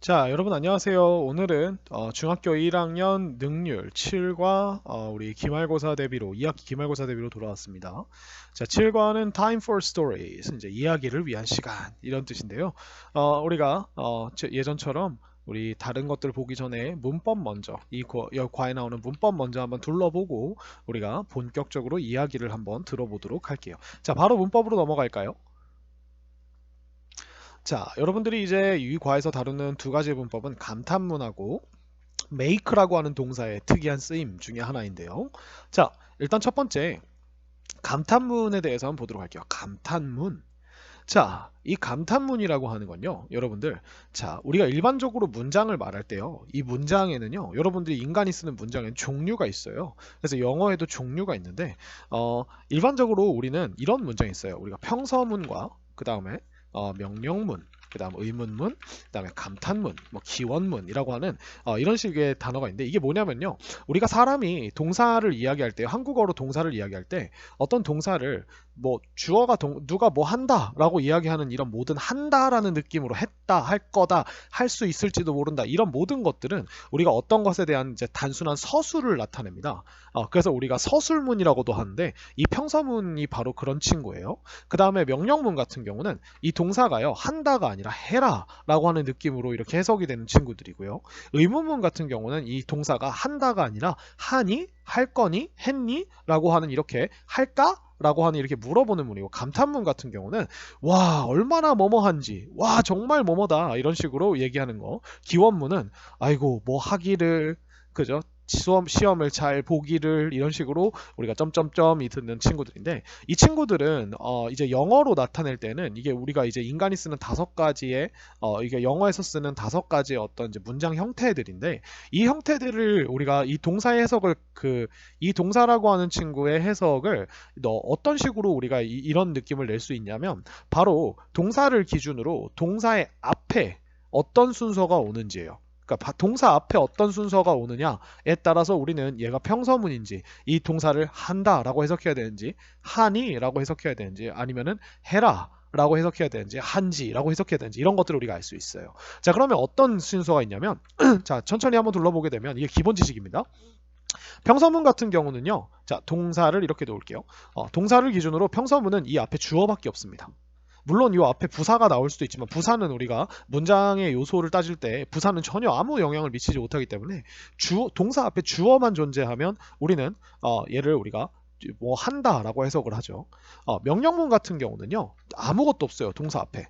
자, 여러분 안녕하세요. 오늘은 중학교 1학년 능률 7과 우리 기말고사 대비로 2학기 기말고사 대비로 돌아왔습니다. 자, 7과는 Time for Stories, 이제 이야기를 위한 시간 이런 뜻인데요. 우리가 예전처럼 우리 다른 것들 보기 전에 문법 먼저 과에 나오는 문법 먼저 한번 둘러보고 우리가 본격적으로 이야기를 한번 들어보도록 할게요. 자, 바로 문법으로 넘어갈까요? 자, 여러분들이 이제 이 과에서 다루는 두 가지 문법은 감탄문하고 make라고 하는 동사의 특이한 쓰임 중에 하나인데요. 자, 일단 첫 번째 감탄문에 대해서 한번 보도록 할게요. 감탄문. 자, 이 감탄문이라고 하는 건요, 여러분들, 자, 우리가 일반적으로 문장을 말할 때요, 이 문장에는요, 여러분들이 인간이 쓰는 문장에는 종류가 있어요. 그래서 영어에도 종류가 있는데, 일반적으로 우리는 이런 문장이 있어요. 우리가 평서문과 그 다음에 명령문, 그 다음 의문문, 그 다음에 감탄문, 뭐 기원문이라고 하는 이런 식의 단어가 있는데 이게 뭐냐면요. 우리가 사람이 동사를 이야기할 때, 한국어로 동사를 이야기할 때 어떤 동사를 뭐 주어가 누가 뭐 한다라고 이야기하는 이런 모든 한다라는 느낌으로 했다, 할 거다, 할 수 있을지도 모른다 이런 모든 것들은 우리가 어떤 것에 대한 이제 단순한 서술을 나타냅니다. 그래서 우리가 서술문이라고도 하는데 이 평서문이 바로 그런 친구예요. 그 다음에 명령문 같은 경우는 이 동사가요 한다가 아니라 해라 라고 하는 느낌으로 이렇게 해석이 되는 친구들이고요. 의문문 같은 경우는 이 동사가 한다가 아니라 하니, 할 거니, 했니? 라고 하는 이렇게 할까? 라고 하는 이렇게 물어보는 문이고, 감탄문 같은 경우는 와 얼마나 뭐뭐한지, 와 정말 뭐뭐다 이런 식으로 얘기하는 거. 기원문은 아이고 뭐 하기를, 그죠? 시험을 잘 보기를, 이런 식으로 우리가 점점점이 듣는 친구들인데, 이 친구들은 이제 영어로 나타낼 때는 이게 우리가 이제 인간이 쓰는 다섯 가지의 이게 영어에서 쓰는 다섯 가지의 어떤 이제 문장 형태들인데, 이 형태들을 우리가 이 동사의 해석을 이 동사라고 하는 친구의 해석을 어떤 식으로 우리가 이런 느낌을 낼 수 있냐면, 바로 동사를 기준으로 동사의 앞에 어떤 순서가 오는지예요. 그러니까 동사 앞에 어떤 순서가 오느냐에 따라서 우리는 얘가 평서문인지, 이 동사를 한다라고 해석해야 되는지, 하니라고 해석해야 되는지, 아니면은 해라라고 해석해야 되는지, 한지라고 해석해야 되는지, 이런 것들을 우리가 알 수 있어요. 자, 그러면 어떤 순서가 있냐면 자, 천천히 한번 둘러보게 되면 이게 기본 지식입니다. 평서문 같은 경우는요. 자, 동사를 이렇게 놓을게요. 동사를 기준으로 평서문은 이 앞에 주어밖에 없습니다. 물론 이 앞에 부사가 나올 수도 있지만, 부사는 우리가 문장의 요소를 따질 때 부사는 전혀 아무 영향을 미치지 못하기 때문에 동사 앞에 주어만 존재하면 우리는 얘를 우리가 뭐 한다라고 해석을 하죠. 명령문 같은 경우는요. 아무것도 없어요. 동사 앞에.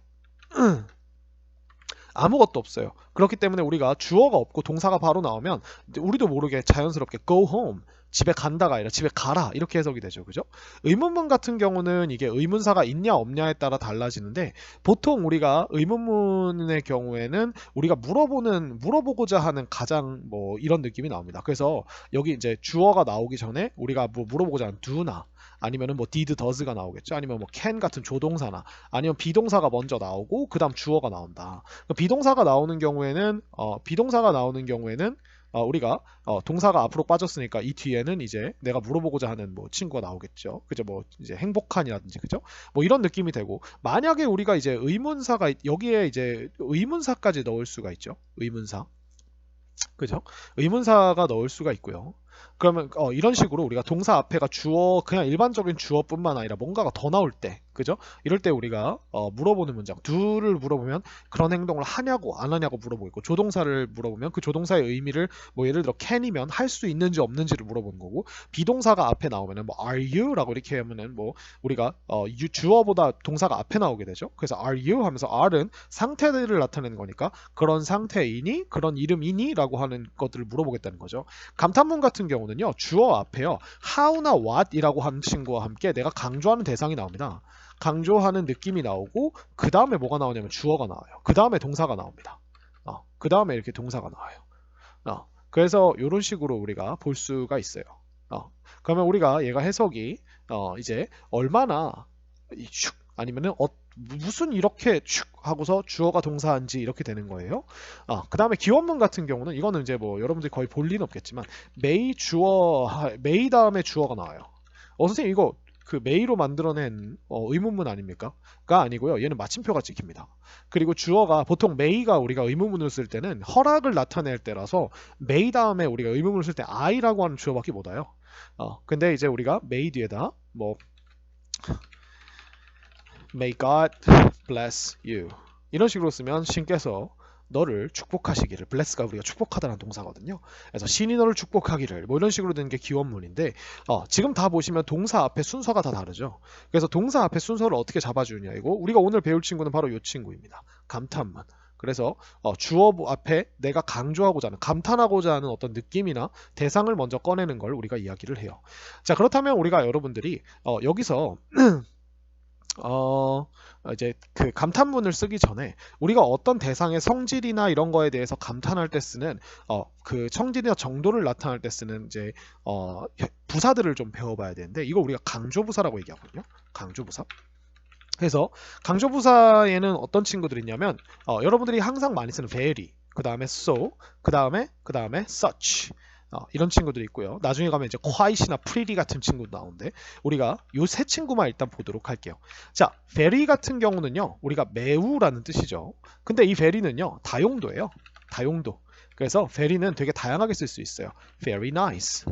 아무것도 없어요. 그렇기 때문에 우리가 주어가 없고 동사가 바로 나오면 우리도 모르게 자연스럽게 go home, 집에 간다가 아니라 집에 가라, 이렇게 해석이 되죠. 그죠? 의문문 같은 경우는 이게 의문사가 있냐 없냐에 따라 달라지는데, 보통 우리가 의문문의 경우에는 우리가 물어보고자 하는 가장 뭐 이런 느낌이 나옵니다. 그래서 여기 이제 주어가 나오기 전에 우리가 뭐 물어보고자 하는 do나, 아니면은 뭐 did, does가 나오겠죠. 아니면 뭐 can 같은 조동사나, 아니면 비동사가 먼저 나오고 그 다음 주어가 나온다. 비동사가 나오는 경우에는 우리가 동사가 앞으로 빠졌으니까 이 뒤에는 이제 내가 물어보고자 하는 뭐 친구가 나오겠죠. 그죠? 뭐 이제 행복한이라든지, 그죠? 뭐 이런 느낌이 되고, 만약에 우리가 이제 의문사가 여기에 이제 의문사까지 넣을 수가 있죠. 의문사. 그죠? 의문사가 넣을 수가 있고요. 그러면 이런 식으로 우리가 동사 앞에가 주어, 그냥 일반적인 주어뿐만 아니라 뭔가가 더 나올 때, 그죠? 이럴 때 우리가 물어보는 문장, do를 물어보면 그런 행동을 하냐고 안 하냐고 물어보고 있고, 조동사를 물어보면 그 조동사의 의미를 뭐 예를 들어 can이면 할 수 있는지 없는지를 물어보는 거고, 비동사가 앞에 나오면은 뭐 are you라고 이렇게 하면은 뭐 우리가 주어보다 동사가 앞에 나오게 되죠. 그래서 are you 하면서 are은 상태들을 나타내는 거니까 그런 상태이니, 그런 이름이니 라고 하는 것들을 물어보겠다는 거죠. 감탄문 같은 경우는요, 주어 앞에요 how나 what이라고 하는 친구와 함께 내가 강조하는 대상이 나옵니다. 강조하는 느낌이 나오고, 그 다음에 뭐가 나오냐면 주어가 나와요. 그 다음에 동사가 나옵니다. 그 다음에 이렇게 동사가 나와요. 그래서 이런 식으로 우리가 볼 수가 있어요. 그러면 우리가 얘가 해석이 이제 얼마나 슉 아니면은 무슨 이렇게 슉 하고서 주어가 동사인지 이렇게 되는 거예요. 그 다음에 기원문 같은 경우는 이거는 이제 뭐 여러분들이 거의 볼 리는 없겠지만, may 다음에 주어가 나와요. 선생님 이거 그 may로 만들어낸 의문문 아닙니까? 가 아니고요. 얘는 마침표가 찍힙니다. 그리고 주어가 보통 may가 우리가 의문문을 쓸 때는 허락을 나타낼 때라서 may 다음에 우리가 의문문을 쓸 때 I라고 하는 주어밖에 못 와요. 근데 이제 우리가 may 뒤에다 뭐 May God bless you 이런 식으로 쓰면 신께서 너를 축복하시기를, bless가 우리가 축복하다는 동사거든요. 그래서 신이 너를 축복하기를 뭐 이런 식으로 되는 게 기원문인데 지금 다 보시면 동사 앞에 순서가 다 다르죠. 그래서 동사 앞에 순서를 어떻게 잡아주느냐 이거 우리가 오늘 배울 친구는 바로 이 친구입니다. 감탄문. 그래서 주어 앞에 내가 강조하고자 하는, 감탄하고자 하는 어떤 느낌이나 대상을 먼저 꺼내는 걸 우리가 이야기를 해요. 자, 그렇다면 우리가 여러분들이 여기서 이제 그 감탄문을 쓰기 전에 우리가 어떤 대상의 성질이나 이런 거에 대해서 감탄할 때 쓰는 그 성질이나 정도를 나타낼 때 쓰는 이제 부사들을 좀 배워봐야 되는데 이거 우리가 강조부사라고 얘기하거든요. 강조부사. 그래서 강조부사에는 어떤 친구들이 있냐면 여러분들이 항상 많이 쓰는 very, 그 다음에 so, 그 다음에 such 이런 친구들이 있고요. 나중에 가면 이제 quiet이나 pretty 같은 친구도 나오는데 우리가 요 세 친구만 일단 보도록 할게요. 자, very 같은 경우는요. 우리가 매우라는 뜻이죠. 근데 이 very는요. 다용도예요. 다용도. 그래서 very는 되게 다양하게 쓸 수 있어요. very nice.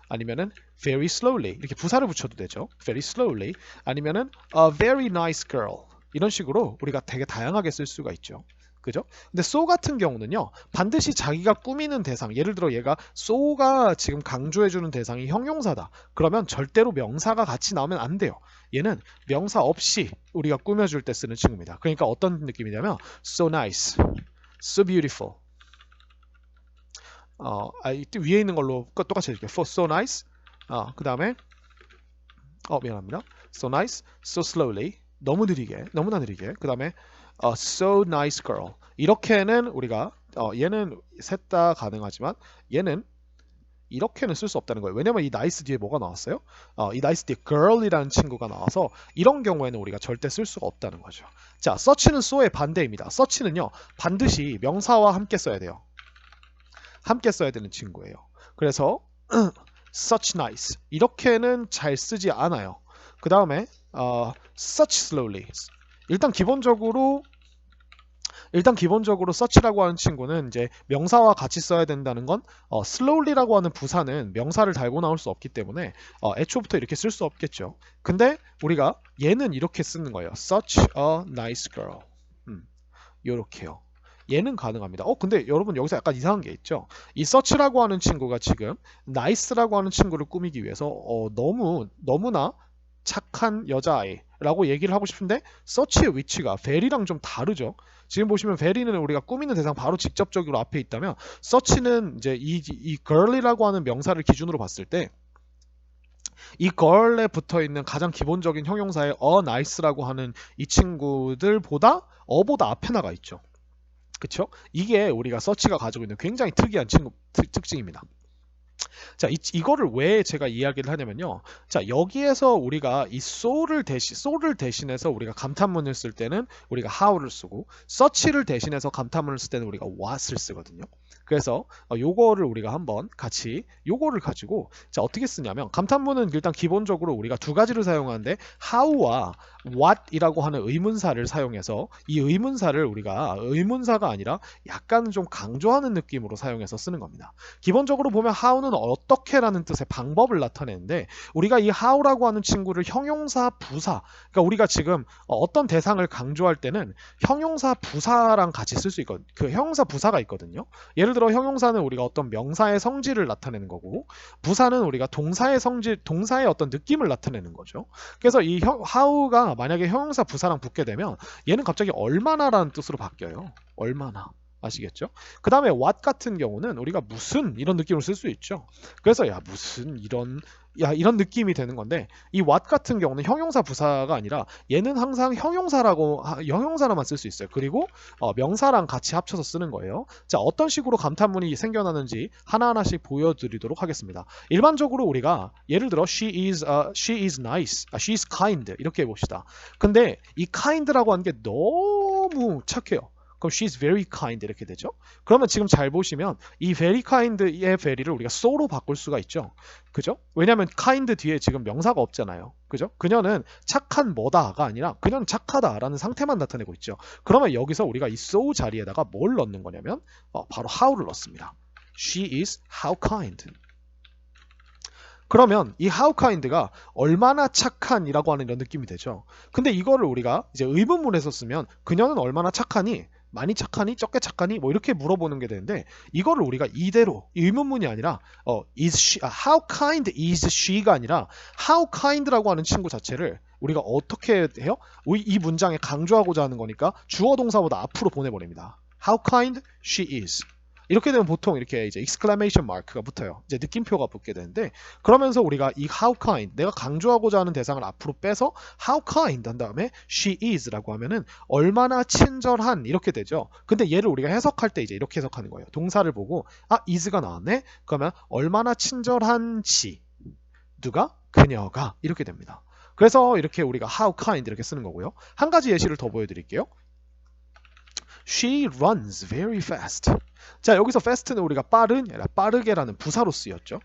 아니면은 very slowly. 이렇게 부사를 붙여도 되죠. very slowly. 아니면은 a very nice girl. 이런 식으로 우리가 되게 다양하게 쓸 수가 있죠. 그죠? 근데 so 같은 경우는요. 반드시 자기가 꾸미는 대상, 예를 들어 얘가 so가 지금 강조해주는 대상이 형용사다. 그러면 절대로 명사가 같이 나오면 안 돼요. 얘는 명사 없이 우리가 꾸며줄 때 쓰는 친구입니다. 그러니까 어떤 느낌이냐면 so nice, so beautiful. 위에 있는 걸로 똑같이 해줄게요. For so nice. 그 다음에 미안합니다. So nice, so slowly. 너무 느리게, 너무나 느리게. 그 다음에 so nice girl. 이렇게는 우리가 얘는 셋 다 가능하지만 얘는 이렇게는 쓸 수 없다는 거예요. 왜냐면 이 nice 뒤에 뭐가 나왔어요? 이 nice 뒤에 girl이라는 친구가 나와서 이런 경우에는 우리가 절대 쓸 수가 없다는 거죠. 자, such는 so의 반대입니다. such는요 반드시 명사와 함께 써야 돼요. 함께 써야 되는 친구예요. 그래서 such nice 이렇게는 잘 쓰지 않아요. 그 다음에 such slowly. 일단 기본적으로 such라고 하는 친구는 이제 명사와 같이 써야 된다는 건 slowly라고 하는 부사는 명사를 달고 나올 수 없기 때문에 애초부터 이렇게 쓸 수 없겠죠. 근데 우리가 얘는 이렇게 쓰는 거예요. such a nice girl. 요렇게요. 얘는 가능합니다. 근데 여러분 여기서 약간 이상한 게 있죠. 이 such라고 하는 친구가 지금 nice라고 하는 친구를 꾸미기 위해서 너무나 착한 여자아이라고 얘기를 하고 싶은데 such의 위치가 very랑 좀 다르죠. 지금 보시면 very는 우리가 꾸미는 대상 바로 직접적으로 앞에 있다면 such는 이제 이 girl이라고 하는 명사를 기준으로 봤을 때 이 girl에 붙어있는 가장 기본적인 형용사의 a nice라고 하는 이 친구들보다 어보다 앞에 나가 있죠. 그쵸? 이게 우리가 서치가 가지고 있는 굉장히 특이한 특징입니다. 자, 이거를 왜 제가 이야기를 하냐면요. 자, 여기에서 우리가 이 so를 대신해서 우리가 감탄문을 쓸 때는 우리가 how를 쓰고 such를 대신해서 감탄문을 쓸 때는 우리가 what을 쓰거든요. 그래서 요거를 우리가 한번 같이 요거를 가지고 자 어떻게 쓰냐면 감탄문은 일단 기본적으로 우리가 두 가지를 사용하는데 how와 what이라고 하는 의문사를 사용해서 이 의문사를 우리가 의문사가 아니라 약간 좀 강조하는 느낌으로 사용해서 쓰는 겁니다. 기본적으로 보면 how는 어떻게라는 뜻의 방법을 나타내는데 우리가 이 how라고 하는 친구를 형용사 부사 그러니까 우리가 지금 어떤 대상을 강조할 때는 형용사 부사랑 같이 쓸 수 있거든요. 그 형용사 부사가 있거든요. 예를 들어 형용사는 우리가 어떤 명사의 성질을 나타내는 거고 부사는 우리가 동사의 성질, 동사의 어떤 느낌을 나타내는 거죠. 그래서 이 how가 만약에 형용사 부사랑 붙게 되면 얘는 갑자기 얼마나라는 뜻으로 바뀌어요. 얼마나. 아시겠죠? 그 다음에 what 같은 경우는 우리가 무슨 이런 느낌을 쓸 수 있죠. 그래서 야 무슨 이런 느낌이 되는 건데 이 what 같은 경우는 형용사 부사가 아니라 얘는 항상 형용사로만 쓸 수 있어요. 그리고 명사랑 같이 합쳐서 쓰는 거예요. 자 어떤 식으로 감탄문이 생겨나는지 하나하나씩 보여드리도록 하겠습니다. 일반적으로 우리가 예를 들어 she is nice, she is kind 이렇게 해봅시다. 근데 이 kind라고 하는 게 너무 착해요. 그럼 she's very kind 이렇게 되죠. 그러면 지금 잘 보시면 이 very kind의 very를 우리가 so로 바꿀 수가 있죠. 그죠? 왜냐하면 kind 뒤에 지금 명사가 없잖아요. 그죠? 그녀는 착한 뭐다가 아니라 그녀는 착하다라는 상태만 나타내고 있죠. 그러면 여기서 우리가 이 so 자리에다가 뭘 넣는 거냐면 바로 how를 넣습니다. She is how kind. 그러면 이 how kind가 얼마나 착한이라고 하는 이런 느낌이 되죠. 근데 이거를 우리가 이제 의문문에서 쓰면 그녀는 얼마나 착하니? 많이 착하니? 적게 착하니? 뭐 이렇게 물어보는 게 되는데 이거를 우리가 이대로 의문문이 아니라 is she, how kind is she가 아니라 how kind라고 하는 친구 자체를 우리가 어떻게 해요? 이 문장에 강조하고자 하는 거니까 주어 동사보다 앞으로 보내버립니다. How kind she is. 이렇게 되면 보통 이렇게 이제 exclamation mark가 붙어요. 이제 느낌표가 붙게 되는데 그러면서 우리가 이 how kind 내가 강조하고자 하는 대상을 앞으로 빼서 how kind 한 다음에 she is라고 하면은 얼마나 친절한 이렇게 되죠. 근데 얘를 우리가 해석할 때 이제 이렇게 해석하는 거예요. 동사를 보고 is가 나왔네. 그러면 얼마나 친절한지 누가 그녀가 이렇게 됩니다. 그래서 이렇게 우리가 how kind 이렇게 쓰는 거고요. 한 가지 예시를 더 보여드릴게요. She runs very fast. 자, 여기서 fast는 우리가 빠른, 아니라 빠르게라는 부사로 쓰였죠.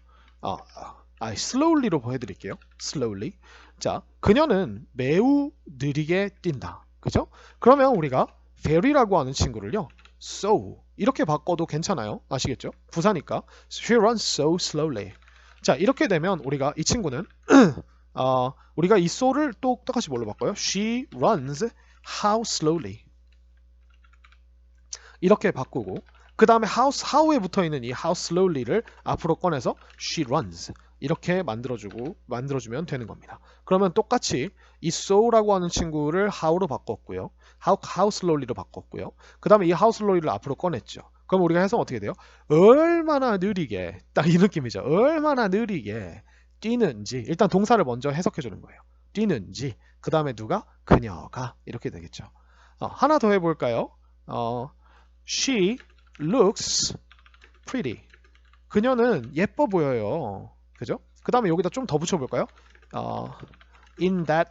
slowly로 보여드릴게요. slowly. 자, 그녀는 매우 느리게 뛴다. 그죠? 그러면 우리가 very라고 하는 친구를요. so 이렇게 바꿔도 괜찮아요. 아시겠죠? 부사니까. She runs so slowly. 자, 이렇게 되면 우리가 이 친구는 우리가 이 so를 또 똑같이 뭘로 바꿔요? She runs how slowly. 이렇게 바꾸고 그 다음에 how에 붙어있는 이 how slowly를 앞으로 꺼내서 she runs 이렇게 만들어주면 되는 겁니다. 그러면 똑같이 이 so라고 하는 친구를 how로 바꿨고요. how slowly로 바꿨고요. 그 다음에 이 how slowly를 앞으로 꺼냈죠. 그럼 우리가 해석 어떻게 돼요? 얼마나 느리게 딱 이 느낌이죠. 얼마나 느리게 뛰는지 일단 동사를 먼저 해석해 주는 거예요. 뛰는지 그 다음에 누가? 그녀가 이렇게 되겠죠. 하나 더 해볼까요? She looks pretty. 그녀는 예뻐 보여요. 그죠? 그 다음에 여기다 좀 더 붙여볼까요? In that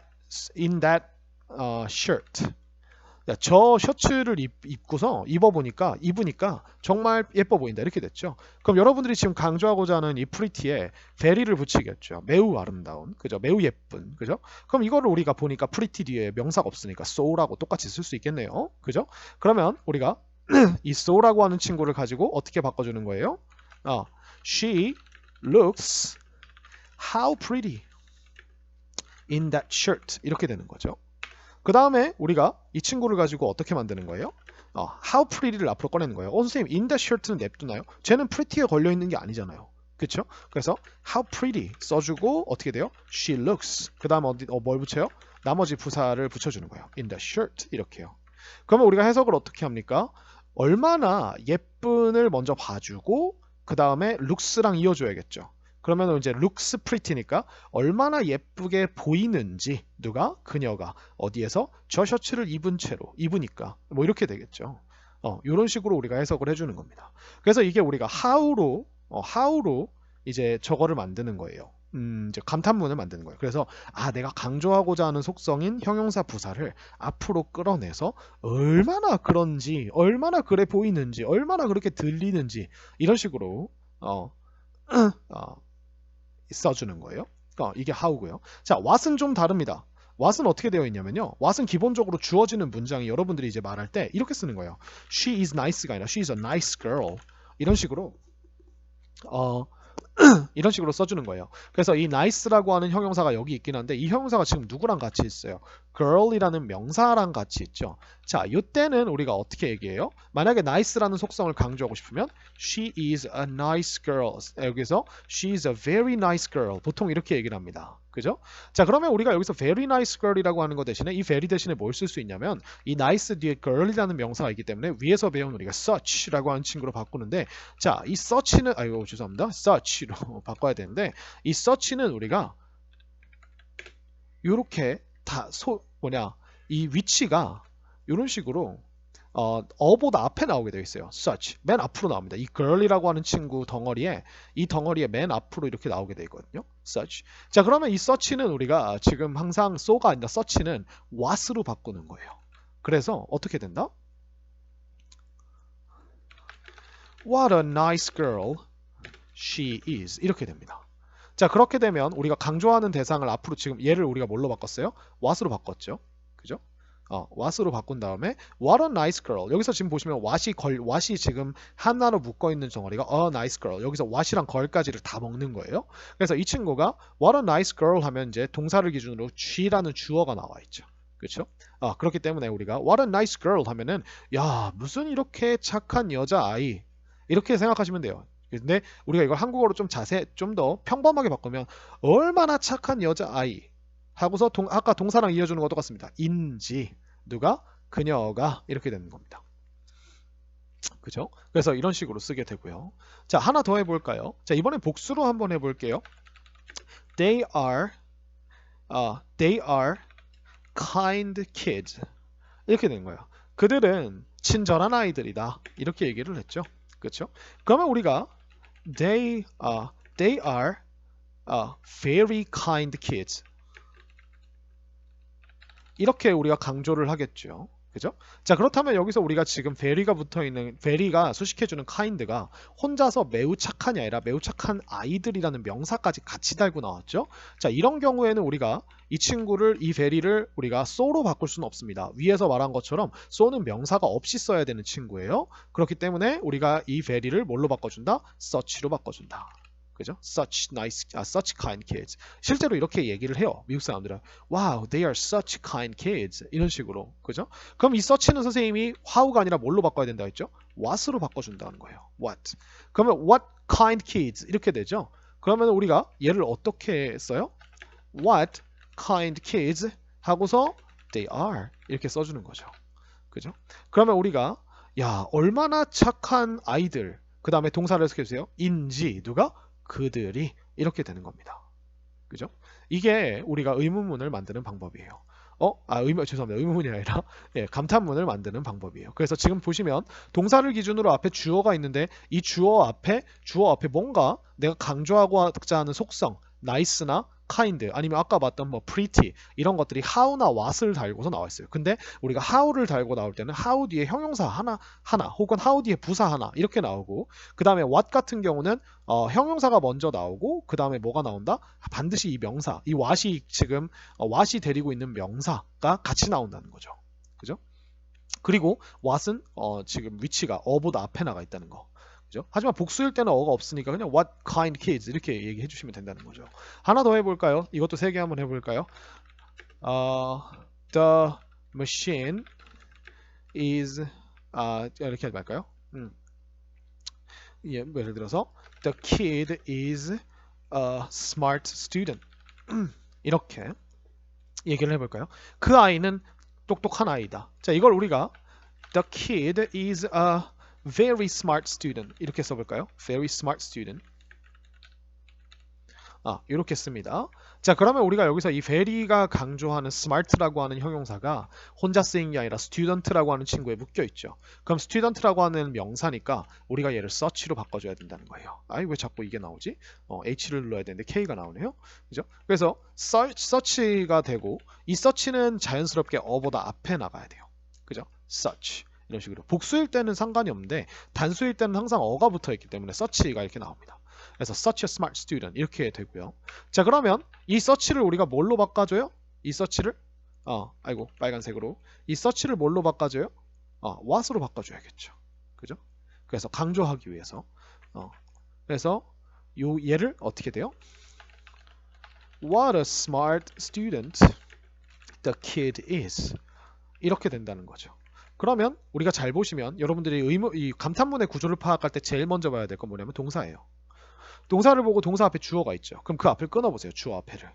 shirt. 저 셔츠를 입으니까 정말 예뻐 보인다. 이렇게 됐죠. 그럼 여러분들이 지금 강조하고자 하는 이 pretty에 very를 붙이겠죠. 매우 아름다운. 그죠? 매우 예쁜. 그죠? 그럼 이거를 우리가 보니까 pretty 뒤에 명사가 없으니까 so라고 똑같이 쓸 수 있겠네요. 그죠? 그러면 우리가 이 so라고 하는 친구를 가지고 어떻게 바꿔주는 거예요? She looks how pretty in that shirt 이렇게 되는 거죠. 그 다음에 우리가 이 친구를 가지고 어떻게 만드는 거예요? how pretty를 앞으로 꺼내는 거예요. 선생님 in that shirt는 냅두나요? 쟤는 pretty에 걸려있는 게 아니잖아요. 그쵸? 그래서 how pretty 써주고 어떻게 돼요? She looks 그 다음 뭘 붙여요? 나머지 부사를 붙여주는 거예요. in that shirt 이렇게요. 그러면 우리가 해석을 어떻게 합니까? 얼마나 예쁜을 먼저 봐주고 그 다음에 looks랑 이어줘야겠죠. 그러면 이제 looks pretty니까 얼마나 예쁘게 보이는지 누가? 그녀가 어디에서? 저 셔츠를 입으니까 뭐 이렇게 되겠죠. 이런 식으로 우리가 해석을 해주는 겁니다. 그래서 이게 우리가 how로 이제 저거를 만드는 거예요. 이제 감탄문을 만드는 거예요. 그래서 내가 강조하고자 하는 속성인 형용사 부사를 앞으로 끌어내서 얼마나 그런지, 얼마나 그래 보이는지, 얼마나 그렇게 들리는지 이런 식으로 써주는 거예요. 이게 how고요. 자, what은 좀 다릅니다. what은 어떻게 되어 있냐면요. what은 기본적으로 주어지는 문장이 여러분들이 이제 말할 때 이렇게 쓰는 거예요. She is nice가 아니라 she is a nice girl. 이런 식으로 이런 식으로 써주는 거예요. 그래서 이 nice라고 하는 형용사가 여기 있긴 한데 이 형용사가 지금 누구랑 같이 있어요? girl이라는 명사랑 같이 있죠. 자, 이때는 우리가 어떻게 얘기해요? 만약에 nice라는 속성을 강조하고 싶으면 she is a nice girl. 여기서 she is a very nice girl. 보통 이렇게 얘기를 합니다. 그죠? 자, 그러면 우리가 여기서 very nice girl이라고 하는 거 대신에 이 very 대신에 뭘 쓸 수 있냐면 이 nice 뒤에 girl이라는 명사가 있기 때문에 위에서 배운 우리가 such라고 하는 친구로 바꾸는데 자, 이 such는 죄송합니다. such로 바꿔야 되는데 이 such는 우리가 이렇게 이 위치가 이런 식으로 어보다 앞에 나오게 되어 있어요. such 맨 앞으로 나옵니다. 이 girl이라고 하는 친구 덩어리에 맨 앞으로 이렇게 나오게 되어 있거든요. such. 자, 그러면 이 such는 우리가 지금 항상 so가 아니라 such는 what으로 바꾸는 거예요. 그래서 어떻게 된다? What a nice girl she is. 이렇게 됩니다. 자, 그렇게 되면 우리가 강조하는 대상을 앞으로 지금 얘를 우리가 뭘로 바꿨어요? what으로 바꿨죠. 그죠? what으로 바꾼 다음에 what a nice girl. 여기서 지금 보시면 what이 지금 하나로 묶어 있는 덩어리가 a nice girl. 여기서 what이랑 걸까지를 다 먹는 거예요. 그래서 이 친구가 what a nice girl 하면 이제 동사를 기준으로 she라는 주어가 나와 있죠. 그렇죠? 그렇기 때문에 우리가 what a nice girl 하면은 야, 무슨 이렇게 착한 여자아이. 이렇게 생각하시면 돼요. 근데 우리가 이걸 한국어로 좀 더 평범하게 바꾸면 얼마나 착한 여자아이 하고서 아까 동사랑 이어주는 것도 같습니다. 인지 누가 그녀가 이렇게 되는 겁니다. 그죠? 그래서 이런 식으로 쓰게 되고요. 자, 하나 더 해볼까요? 자, 이번엔 복수로 한번 해볼게요. They are kind kids. 이렇게 되는 거예요. 그들은 친절한 아이들이다. 이렇게 얘기를 했죠. 그렇죠? 그러면 우리가 they are very kind kids. 이렇게 우리가 강조를 하겠죠. 그죠? 자, 그렇다면 여기서 우리가 지금 very가 붙어 있는 very가 수식해주는 kind가 혼자서 매우 착한이 아니라 매우 착한 아이들이라는 명사까지 같이 달고 나왔죠. 자, 이런 경우에는 우리가 이 친구를 이 very를 우리가 so로 바꿀 수는 없습니다. 위에서 말한 것처럼 so는 명사가 없이 써야 되는 친구예요. 그렇기 때문에 우리가 이 very를 뭘로 바꿔준다? such로 바꿔준다. 그죠? such kind kids. 실제로 이렇게 얘기를 해요. 미국 사람들은. Wow, they are such kind kids. 이런 식으로. 그죠? 그럼 이 such는 선생님이 how가 아니라 뭘로 바꿔야 된다 했죠? what으로 바꿔준다는 거예요. what. 그러면 what kind kids 이렇게 되죠? 그러면 우리가 얘를 어떻게 써요? What kind kids 하고서 they are 이렇게 써주는 거죠. 그죠? 그러면 우리가 야, 얼마나 착한 아이들. 그 다음에 동사를 해석해주세요. 인지 누가? 그들이 이렇게 되는 겁니다. 그죠? 이게 우리가 의문문을 만드는 방법이에요. 죄송합니다. 의문문이 아니라 감탄문을 만드는 방법이에요. 그래서 지금 보시면 동사를 기준으로 앞에 주어가 있는데 이 주어 앞에 뭔가 내가 강조하고자 하는 속성, nice나 kind 아니면 아까 봤던 뭐 pretty 이런 것들이 how나 what을 달고서 나와 있어요. 근데 우리가 how를 달고 나올 때는 how 뒤에 형용사 하나 혹은 how 뒤에 부사 하나 이렇게 나오고 그 다음에 what 같은 경우는 형용사가 먼저 나오고 그 다음에 뭐가 나온다? 반드시 이 명사, 이 what이 지금 what이 데리고 있는 명사가 같이 나온다는 거죠. 그죠? 그리고 what은 지금 위치가 어보다 앞에 나가 있다는 거. 그죠? 하지만 복수일 때는 어가 없으니까 그냥 what kind kids 이렇게 얘기해 주시면 된다는 거죠. 하나 더 해볼까요? 이것도 세 개 한번 해볼까요? The machine is 이렇게 할까요? 예를 들어서 the kid is a smart student 이렇게 얘기를 해볼까요? 그 아이는 똑똑한 아이다. 자, 이걸 우리가 the kid is a very smart student 이렇게 써볼까요? very smart student 이렇게 씁니다. 자, 그러면 우리가 여기서 이 very가 강조하는 smart라고 하는 형용사가 혼자 쓰인 게 아니라 student라고 하는 친구에 묶여 있죠. 그럼 student라고 하는 명사니까 우리가 얘를 such로 바꿔줘야 된다는 거예요. 왜 자꾸 이게 나오지? H를 눌러야 되는데 K가 나오네요. 그죠? 그래서 such가 되고 이 such는 자연스럽게 어보다 앞에 나가야 돼요. 그죠? such 이런 식으로 복수일 때는 상관이 없는데 단수일 때는 항상 어가 붙어 있기 때문에 such가 이렇게 나옵니다. 그래서 such a smart student 이렇게 되고요. 자, 그러면 이 such를 우리가 뭘로 바꿔줘요? 이 such를 빨간색으로 이 such를 뭘로 바꿔줘요? what으로 바꿔줘야겠죠. 그죠? 그래서 강조하기 위해서 그래서 얘를 어떻게 돼요? What a smart student the kid is 이렇게 된다는 거죠. 그러면 우리가 잘 보시면 여러분들이 이 감탄문의 구조를 파악할 때 제일 먼저 봐야 될 건 뭐냐면 동사예요. 동사를 보고 동사 앞에 주어가 있죠. 그럼 그 앞을 끊어보세요. 주어 앞에를.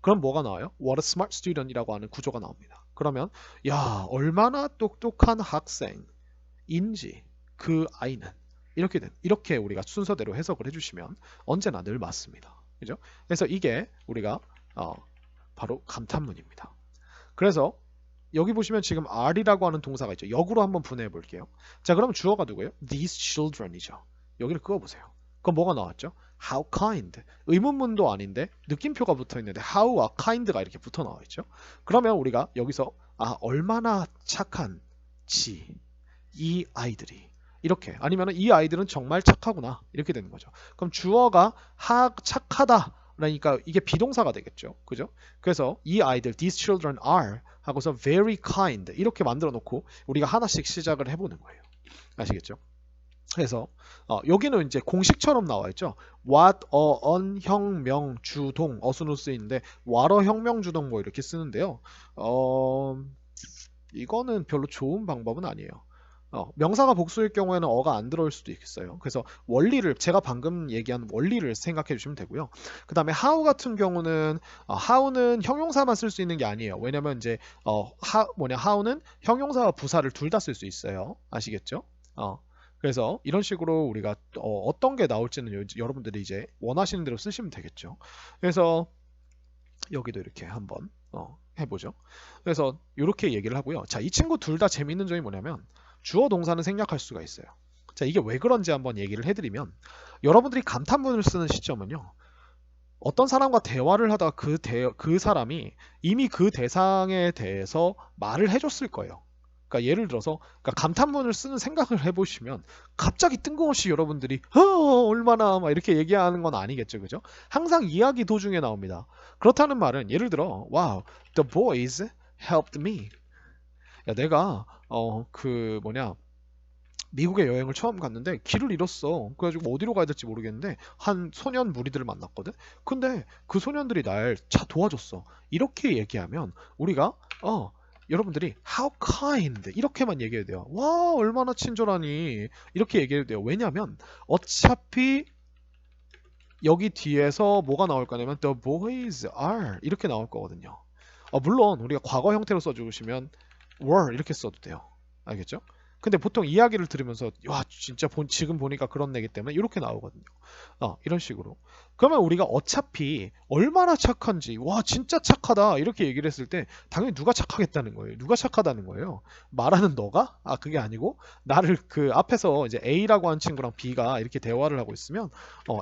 그럼 뭐가 나와요? What a smart student이라고 하는 구조가 나옵니다. 그러면 야, 얼마나 똑똑한 학생인지 그 아이는 이렇게 우리가 순서대로 해석을 해주시면 언제나 늘 맞습니다. 그죠? 그래서 이게 우리가 바로 감탄문입니다. 그래서 여기 보시면 지금 are이라고 하는 동사가 있죠. 역으로 한번 분해해 볼게요. 자, 그럼 주어가 누구예요? These children이죠. 여기를 그어보세요. 그럼 뭐가 나왔죠? How kind. 의문문도 아닌데 느낌표가 붙어 있는데 how와 kind가 이렇게 붙어 나와 있죠. 그러면 우리가 여기서 얼마나 착한지 이 아이들이 이렇게 아니면은 이 아이들은 정말 착하구나 이렇게 되는 거죠. 그럼 주어가 착하다 그러니까 이게 비동사가 되겠죠. 그죠? 그래서 이 아이들 these children are 하고서 very kind 이렇게 만들어 놓고 우리가 하나씩 시작을 해보는 거예요. 아시겠죠? 그래서 여기는 이제 공식처럼 나와 있죠. what, on, 형, 명, 주동, 어순으로 쓰이는데 what어, 형, 명, 주동 뭐 이렇게 쓰는데요. 이거는 별로 좋은 방법은 아니에요. 명사가 복수일 경우에는 어가 안 들어올 수도 있겠어요. 그래서 원리를 제가 방금 얘기한 원리를 생각해 주시면 되고요. 그 다음에 how 같은 경우는 how는 형용사만 쓸 수 있는 게 아니에요. 왜냐면 이제 how는 형용사와 부사를 둘 다 쓸 수 있어요. 아시겠죠? 그래서 이런 식으로 우리가 어떤 게 나올지는 여러분들이 이제 원하시는 대로 쓰시면 되겠죠. 그래서 여기도 이렇게 한번 해보죠. 그래서 이렇게 얘기를 하고요. 자, 이 친구 둘 다 재밌는 점이 뭐냐면 주어 동사는 생략할 수가 있어요. 자, 이게 왜 그런지 한번 얘기를 해드리면 여러분들이 감탄문을 쓰는 시점은요. 어떤 사람과 대화를 하다가 그 사람이 이미 그 대상에 대해서 말을 해줬을 거예요. 그러니까 예를 들어서 감탄문을 쓰는 생각을 해보시면 갑자기 뜬금없이 여러분들이 얼마나 막 이렇게 얘기하는 건 아니겠죠, 그죠? 항상 이야기 도중에 나옵니다. 그렇다는 말은 예를 들어, wow, the boys helped me. 야, 내가 미국에 여행을 처음 갔는데 길을 잃었어. 그래가지고 어디로 가야 될지 모르겠는데 한 소년 무리들을 만났거든. 근데 그 소년들이 날 도와줬어. 이렇게 얘기하면 우리가 여러분들이 how kind 이렇게만 얘기해야 돼요. 와 얼마나 친절하니 이렇게 얘기해도 돼요. 왜냐면 어차피 여기 뒤에서 뭐가 나올 거냐면 the boys are 이렇게 나올 거거든요. 물론 우리가 과거 형태로 써주시면 were 이렇게 써도 돼요. 알겠죠? 근데 보통 이야기를 들으면서 와 진짜 지금 보니까 그런 얘기 때문에 이렇게 나오거든요. 이런 식으로. 그러면 우리가 어차피 얼마나 착한지 와 진짜 착하다 이렇게 얘기를 했을 때 당연히 누가 착하겠다는 거예요. 누가 착하다는 거예요. 말하는 너가? 그게 아니고 나를 그 앞에서 이제 A라고 한 친구랑 B가 이렇게 대화를 하고 있으면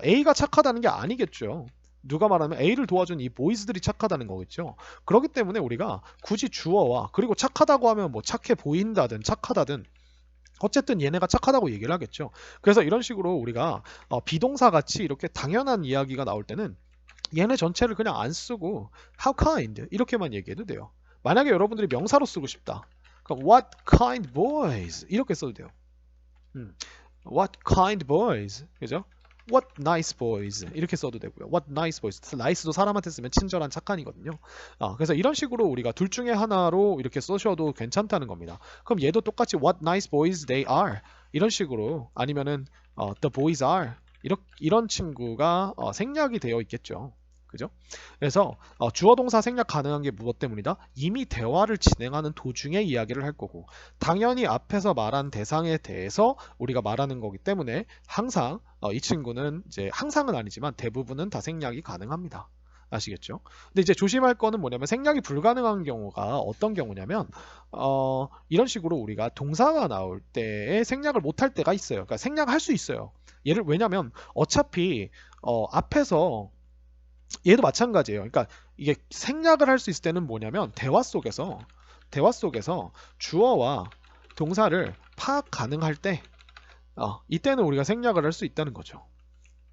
A가 착하다는 게 아니겠죠. 누가 말하면 A를 도와준 이 보이즈들이 착하다는 거겠죠. 그렇기 때문에 우리가 굳이 주어와 그리고 착하다고 하면 뭐 착해 보인다든 착하다든 어쨌든 얘네가 착하다고 얘기를 하겠죠. 그래서 이런 식으로 우리가 비동사 같이 이렇게 당연한 이야기가 나올 때는 얘네 전체를 그냥 안 쓰고 how kind 이렇게만 얘기해도 돼요. 만약에 여러분들이 명사로 쓰고 싶다. 그럼 what kind boys 이렇게 써도 돼요. What kind boys 그죠? What nice boys 이렇게 써도 되고요. What nice boys. nice도 사람한테 쓰면 친절한 착한이거든요. 그래서 이런 식으로 우리가 둘 중에 하나로 이렇게 쓰셔도 괜찮다는 겁니다. 그럼 얘도 똑같이 What nice boys they are 이런 식으로 아니면은 the boys are 이런 친구가 생략이 되어 있겠죠. 그죠? 그래서 주어 동사 생략 가능한 게 무엇 때문이다? 이미 대화를 진행하는 도중에 이야기를 할 거고 당연히 앞에서 말한 대상에 대해서 우리가 말하는 거기 때문에 항상 이 친구는 이제 항상은 아니지만 대부분은 다 생략이 가능합니다. 아시겠죠? 근데 이제 조심할 거는 뭐냐면 생략이 불가능한 경우가 어떤 경우냐면 이런 식으로 우리가 동사가 나올 때에 생략을 못할 때가 있어요. 그러니까 생략할 수 있어요. 왜냐면 어차피 앞에서 얘도 마찬가지예요. 그러니까 이게 생략을 할 수 있을 때는 뭐냐면 대화 속에서 주어와 동사를 파악 가능할 때 이때는 우리가 생략을 할 수 있다는 거죠.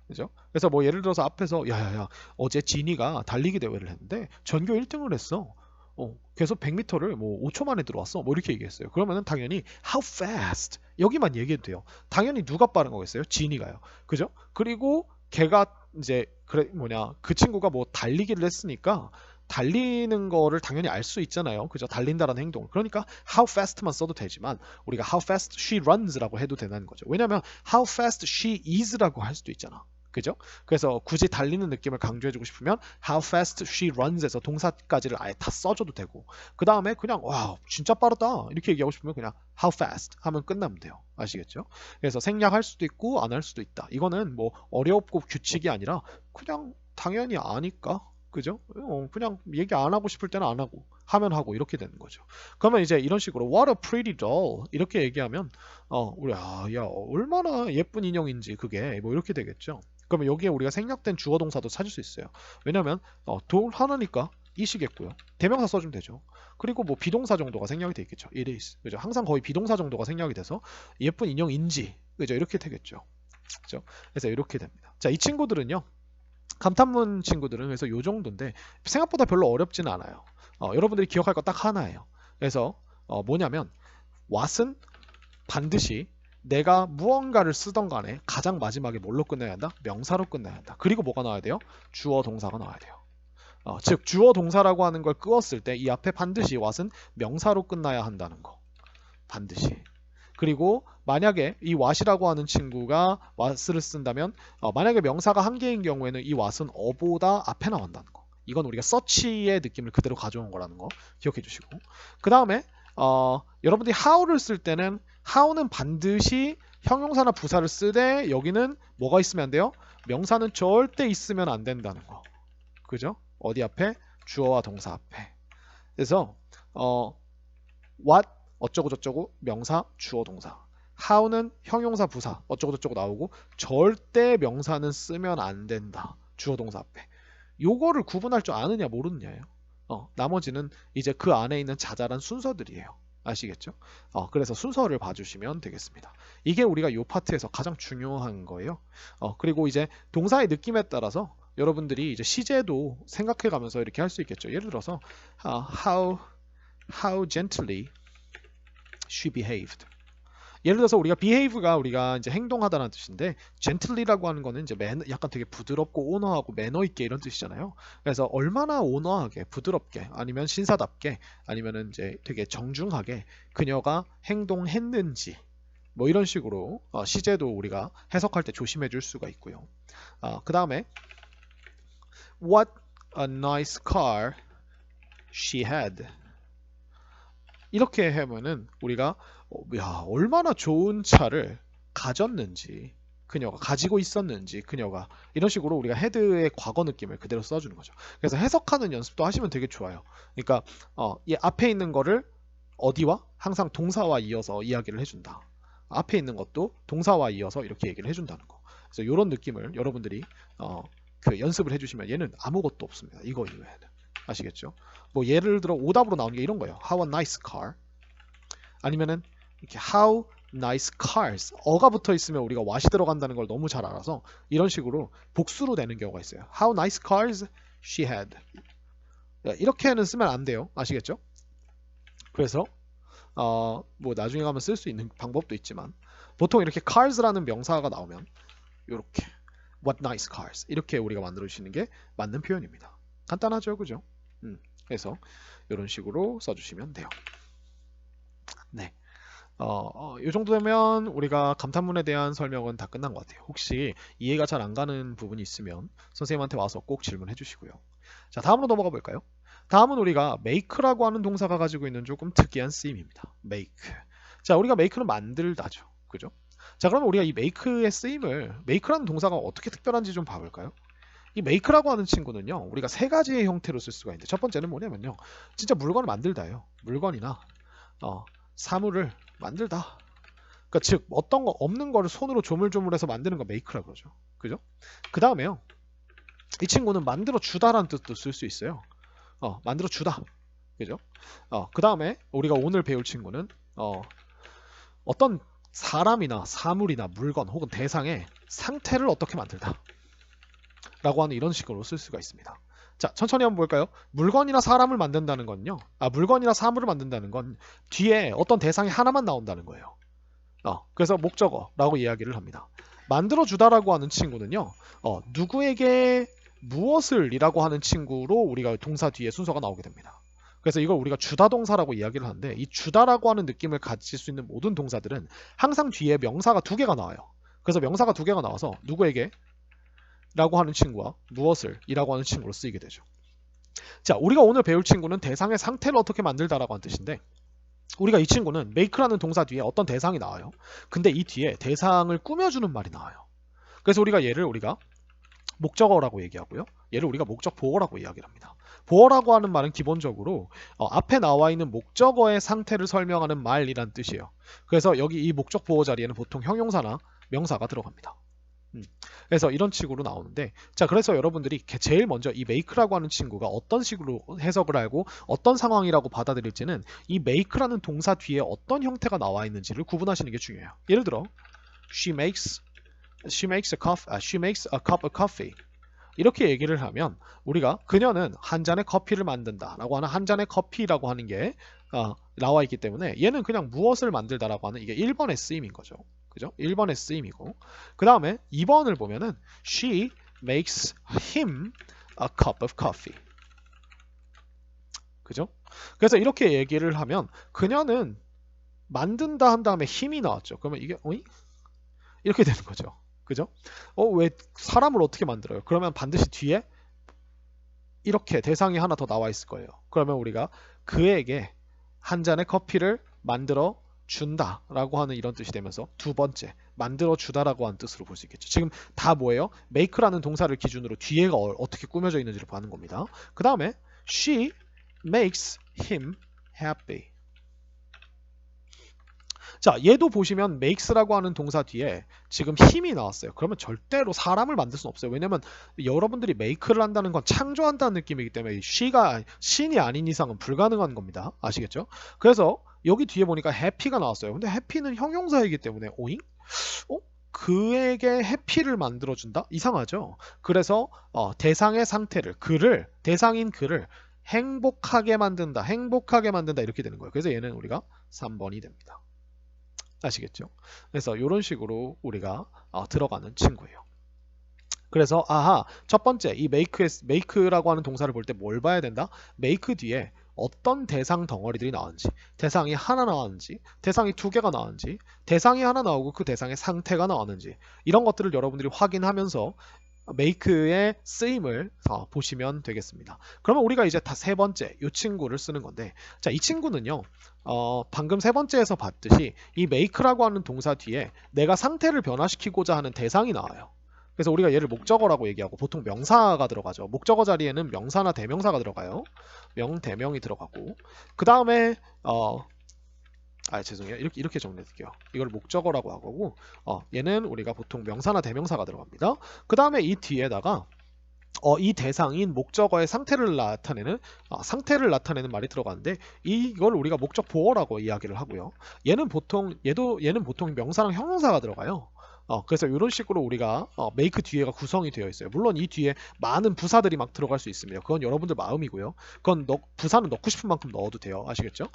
그죠? 그래서 뭐 예를 들어서 앞에서 야야야 어제 지니가 달리기 대회를 했는데 전교 1등을 했어. 그래서 100m를 뭐 5초 만에 들어왔어. 뭐 이렇게 얘기했어요. 그러면은 당연히 how fast 여기만 얘기해도 돼요. 당연히 누가 빠른 거겠어요? 지니가요. 그죠? 그리고 걔가 이제 그 친구가 뭐 달리기를 했으니까 달리는 거를 당연히 알 수 있잖아요. 그죠? 달린다라는 행동을. 그러니까 how fast만 써도 되지만 우리가 how fast she runs라고 해도 되는 거죠. 왜냐면 how fast she is라고 할 수도 있잖아. 그죠? 그래서 굳이 달리는 느낌을 강조해주고 싶으면 how fast she runs에서 동사까지를 아예 다 써줘도 되고 그 다음에 그냥 와 진짜 빠르다 이렇게 얘기하고 싶으면 그냥 how fast 하면 끝나면 돼요. 아시겠죠? 그래서 생략할 수도 있고 안 할 수도 있다. 이거는 뭐 어렵고 규칙이 아니라 그냥 당연히 아니까 그죠? 그냥 얘기 안 하고 싶을 때는 안 하고 하면 하고 이렇게 되는 거죠. 그러면 이제 이런 식으로 What a pretty doll 이렇게 얘기하면 우리 야 얼마나 예쁜 인형인지 그게 뭐 이렇게 되겠죠. 그러면 여기에 우리가 생략된 주어 동사도 찾을 수 있어요. 왜냐면 돌 하나니까 이시겠고요. 대명사 써주면 되죠. 그리고 뭐 비동사 정도가 생략이 돼 있겠죠. it is. 그죠? 항상 거의 비동사 정도가 생략이 돼서 예쁜 인형인지, 그죠? 이렇게 되겠죠. 그죠? 그래서 이렇게 됩니다. 자, 이 친구들은요. 감탄문 친구들은 그래서 요 정도인데 생각보다 별로 어렵지는 않아요. 여러분들이 기억할 거 딱 하나예요. 그래서 뭐냐면 what은 반드시 내가 무언가를 쓰던 간에 가장 마지막에 뭘로 끝내야 한다? 명사로 끝내야 한다. 그리고 뭐가 나와야 돼요? 주어 동사가 나와야 돼요. 즉 주어 동사라고 하는 걸 끄었을 때 이 앞에 반드시 what은 명사로 끝나야 한다는 거. 반드시. 그리고 만약에 이 what이라고 하는 친구가 what을 쓴다면 만약에 명사가 한 개인 경우에는 이 what은 어보다 앞에 나온다는 거. 이건 우리가 서치의 느낌을 그대로 가져온 거라는 거 기억해 주시고, 그 다음에 여러분들이 how를 쓸 때는 how는 반드시 형용사나 부사를 쓰되 여기는 뭐가 있으면 안 돼요? 명사는 절대 있으면 안 된다는 거. 그죠? 어디 앞에? 주어와 동사 앞에. 그래서 what 어쩌고 저쩌고 명사 주어 동사, how는 형용사 부사 어쩌고 저쩌고 나오고 절대 명사는 쓰면 안 된다. 주어 동사 앞에. 요거를 구분할 줄 아느냐 모르느냐예요. 나머지는 이제 그 안에 있는 자잘한 순서들이에요. 아시겠죠? 그래서 순서를 봐주시면 되겠습니다. 이게 우리가 요 파트에서 가장 중요한 거예요. 그리고 이제 동사의 느낌에 따라서 여러분들이 이제 시제도 생각해가면서 이렇게 할 수 있겠죠. 예를 들어서 how gently she behaved. 예를 들어서 우리가 behave가 우리가 이제 행동하다는 뜻인데 gently라고 하는 거는 이제 약간 되게 부드럽고 온화하고 매너 있게 이런 뜻이잖아요. 그래서 얼마나 온화하게 부드럽게 아니면 신사답게 아니면은 이제 되게 정중하게 그녀가 행동했는지 뭐 이런 식으로 시제도 우리가 해석할 때 조심해 줄 수가 있고요. 그 다음에 what a nice car she had. 이렇게 하면은 우리가 야, 얼마나 좋은 차를 가졌는지, 그녀가 가지고 있었는지, 그녀가 이런 식으로 우리가 헤드의 과거 느낌을 그대로 써주는 거죠. 그래서 해석하는 연습도 하시면 되게 좋아요. 그러니까 이 앞에 있는 거를 어디와 항상 동사와 이어서 이야기를 해준다. 앞에 있는 것도 동사와 이어서 이렇게 얘기를 해준다는 거. 그래서 이런 느낌을 여러분들이 그 연습을 해주시면 얘는 아무것도 없습니다. 이거 이외에는. 아시겠죠? 뭐 예를 들어 오답으로 나오는 게 이런 거예요. How a nice car. 아니면은 이렇게 how nice cars. 어가 붙어 있으면 우리가 what이 들어간다는 걸 너무 잘 알아서 이런 식으로 복수로 되는 경우가 있어요. How nice cars she had. 이렇게는 쓰면 안 돼요. 아시겠죠? 그래서 뭐 나중에 가면 쓸 수 있는 방법도 있지만 보통 이렇게 cars라는 명사가 나오면 이렇게 what nice cars 이렇게 우리가 만들어 주시는 게 맞는 표현입니다. 간단하죠, 그죠? 그래서 이런 식으로 써주시면 돼요. 네. 이 정도 되면 우리가 감탄문에 대한 설명은 다 끝난 것 같아요. 혹시 이해가 잘 안 가는 부분이 있으면 선생님한테 와서 꼭 질문해 주시고요. 자, 다음으로 넘어가 볼까요? 다음은 우리가 make라고 하는 동사가 가지고 있는 조금 특이한 쓰임입니다. make. 자, 우리가 make는 만들다죠. 그죠? 자, 그러면 우리가 이 make의 쓰임을 make라는 동사가 어떻게 특별한지 좀 봐볼까요? 이 make라고 하는 친구는요, 우리가 세 가지의 형태로 쓸 수가 있는데 첫 번째는 뭐냐면요, 진짜 물건을 만들다예요. 물건이나 사물을 만들다. 그러니까 즉 어떤 거 없는 거를 손으로 조물조물해서 만드는 거 make라고 그러죠. 그죠? 그 다음에요, 이 친구는 만들어 주다라는 뜻도 쓸 수 있어요. 만들어 주다. 그죠? 그 다음에 우리가 오늘 배울 친구는 어떤 사람이나 사물이나 물건 혹은 대상의 상태를 어떻게 만들다 라고 하는 이런 식으로 쓸 수가 있습니다. 자, 천천히 한번 볼까요? 물건이나 사람을 만든다는 건요. 물건이나 사물을 만든다는 건 뒤에 어떤 대상이 하나만 나온다는 거예요. 그래서 목적어라고 이야기를 합니다. 만들어주다라고 하는 친구는요. 누구에게 무엇을 이라고 하는 친구로 우리가 동사 뒤에 순서가 나오게 됩니다. 그래서 이걸 우리가 주다 동사라고 이야기를 하는데 이 주다라고 하는 느낌을 가질 수 있는 모든 동사들은 항상 뒤에 명사가 두 개가 나와요. 그래서 명사가 두 개가 나와서 누구에게 라고 하는 친구와 무엇을 이라고 하는 친구로 쓰이게 되죠. 자, 우리가 오늘 배울 친구는 대상의 상태를 어떻게 만들다라고 하는 뜻인데 우리가 이 친구는 make라는 동사 뒤에 어떤 대상이 나와요. 근데 이 뒤에 대상을 꾸며주는 말이 나와요. 그래서 우리가 얘를 우리가 목적어라고 얘기하고요. 얘를 우리가 목적 보어라고 이야기를 합니다. 보어라고 하는 말은 기본적으로 앞에 나와 있는 목적어의 상태를 설명하는 말이란 뜻이에요. 그래서 여기 이 목적 보어 자리에는 보통 형용사나 명사가 들어갑니다. 그래서 이런 식으로 나오는데, 자, 그래서 여러분들이 제일 먼저 이 make라고 하는 친구가 어떤 식으로 해석을 알고 어떤 상황이라고 받아들일지는 이 make라는 동사 뒤에 어떤 형태가 나와 있는지를 구분하시는 게 중요해요. 예를 들어 she makes a cup of coffee. 이렇게 얘기를 하면 우리가 그녀는 한 잔의 커피를 만든다라고 하는 한 잔의 커피라고 하는 게 나와 있기 때문에 얘는 그냥 무엇을 만들다라고 하는 이게 1번의 쓰임인 거죠. 그죠? 1번의 쓰임이고 그 다음에 2번을 보면은 she makes him a cup of coffee. 그죠? 그래서 이렇게 얘기를 하면 그녀는 만든다 한 다음에 힘이 나왔죠. 그러면 이게 어이? 이렇게 되는 거죠. 그죠? 왜 사람을 어떻게 만들어요? 그러면 반드시 뒤에 이렇게 대상이 하나 더 나와 있을 거예요. 그러면 우리가 그에게 한 잔의 커피를 만들어 준다라고 하는 이런 뜻이 되면서 두 번째 만들어 주다라고 하는 뜻으로 볼 수 있겠죠. 지금 다 뭐예요? make라는 동사를 기준으로 뒤에가 어떻게 꾸며져 있는지를 보는 겁니다. 그 다음에 she makes him happy. 자, 얘도 보시면 makes라고 하는 동사 뒤에 지금 힘이 나왔어요. 그러면 절대로 사람을 만들 수는 없어요. 왜냐면 여러분들이 make를 한다는 건 창조한다는 느낌이기 때문에 she가 신이 아닌 이상은 불가능한 겁니다. 아시겠죠? 그래서 여기 뒤에 보니까 happy가 나왔어요. 근데 happy는 형용사이기 때문에 오잉? 그에게 해피를 만들어준다? 이상하죠? 그래서 대상의 상태를, 대상인 그를 행복하게 만든다 이렇게 되는 거예요. 그래서 얘는 우리가 3번이 됩니다. 아시겠죠? 그래서 이런 식으로 우리가 들어가는 친구예요. 그래서 첫 번째 이 make라고 하는 동사를 볼 때 뭘 봐야 된다? make 뒤에 어떤 대상 덩어리들이 나왔는지, 대상이 하나 나왔는지, 대상이 두 개가 나왔는지, 대상이 하나 나오고 그 대상의 상태가 나왔는지 이런 것들을 여러분들이 확인하면서 make의 쓰임을 보시면 되겠습니다. 그러면 우리가 이제 다 세 번째 이 친구를 쓰는 건데, 자, 이 친구는요 방금 세 번째에서 봤듯이 이 make라고 하는 동사 뒤에 내가 상태를 변화시키고자 하는 대상이 나와요. 그래서 우리가 얘를 목적어라고 얘기하고 보통 명사가 들어가죠. 목적어 자리에는 명사나 대명사가 들어가요. 대명이 들어가고 그 다음에 죄송해요. 이렇게 정리해드릴게요. 이걸 목적어라고 하고 얘는 우리가 보통 명사나 대명사가 들어갑니다. 그 다음에 이 뒤에다가 이 대상인 목적어의 상태를 나타내는 말이 들어가는데 이걸 우리가 목적 보어라고 이야기를 하고요. 얘는 보통 명사랑 형용사가 들어가요. 그래서 이런 식으로 우리가 make 뒤에가 구성이 되어 있어요. 물론 이 뒤에 많은 부사들이 막 들어갈 수 있습니다. 그건 여러분들 마음이고요. 그건 부사는 넣고 싶은 만큼 넣어도 돼요. 아시겠죠?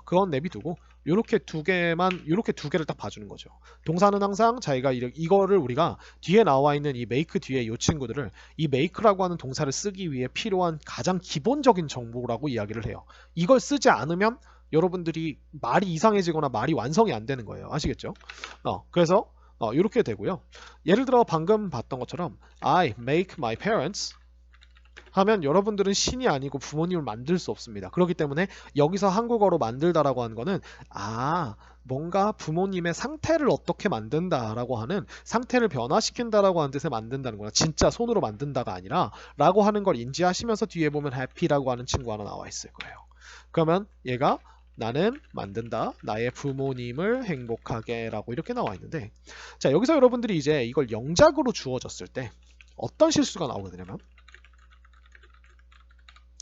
그건 내비두고 이렇게 두 개를 딱 봐주는 거죠. 동사는 항상 자기가 이거를 우리가 뒤에 나와 있는 이 make 뒤에 이 친구들을 이 make라고 하는 동사를 쓰기 위해 필요한 가장 기본적인 정보라고 이야기를 해요. 이걸 쓰지 않으면 여러분들이 말이 이상해지거나 말이 완성이 안 되는 거예요. 아시겠죠? 그래서 이렇게 되고요. 예를 들어 방금 봤던 것처럼 I make my parents 하면 여러분들은 신이 아니고 부모님을 만들 수 없습니다. 그렇기 때문에 여기서 한국어로 만들다라고 하는 거는 뭔가 부모님의 상태를 어떻게 만든다라고 하는 상태를 변화시킨다라고 하는 뜻의 만든다는 거나 진짜 손으로 만든다가 아니라 라고 하는 걸 인지하시면서 뒤에 보면 happy라고 하는 친구 하나 나와 있을 거예요. 그러면 얘가 나는 만든다 나의 부모님을 행복하게 라고 이렇게 나와 있는데, 자, 여기서 여러분들이 이제 이걸 영작으로 주어졌을 때 어떤 실수가 나오게 되냐면